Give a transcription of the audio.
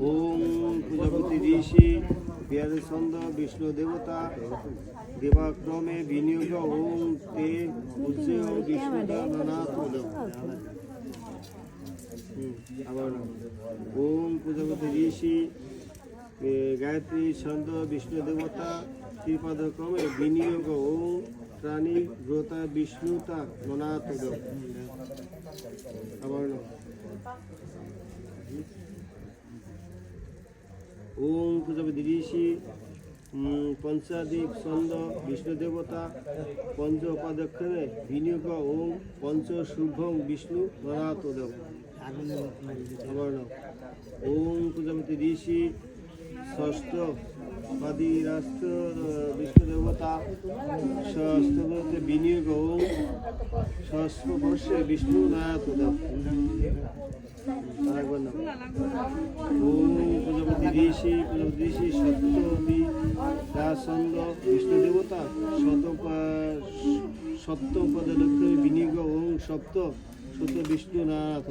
ওম প্রজাপতি ঋষি বিহারে ছন্দ বিষ্ণু দেবতা দেবাক্রমে বিনিয়োগ ওম তে উজ্জয় বিষ্ণুদা নানাথ আবার ওম প্রজাপতি ঋষি গায়ত্রী ছন্দ বিষ্ণু দেবতা ত্রিপাদক্রমে বিনিয়োগ ওম প্রাণী ব্রতা বিষ্ণুতা নানাথ আবার ওম প্রজাপতি ঋষি পঞ্চাধিক ছন্দ বিষ্ণু দেবতা পঞ্চ উপাদক্রমে বিনিয়োগ ওম পঞ্চ শুভং বিষ্ণু নানাথ আবার ওম প্রজাপতি ঋষি ষষ্ঠ পাদি রাষ্ট্র বিষ্ণু দেবতা ষষ্ঠতে বিনিয়োগ ওম ষষ্ঠ বর্ষে বিষ্ণু নানাথ আরেকবার নাম ওম প্রজাপতি ঋষি সপ্তপতি রাজচন্দ্র বিষ্ণু দেবতা সপ্তপদ লক্ষ্মী বিনিয়োগ ওম সপ্ত সত্য বিষ্ণু নানাথ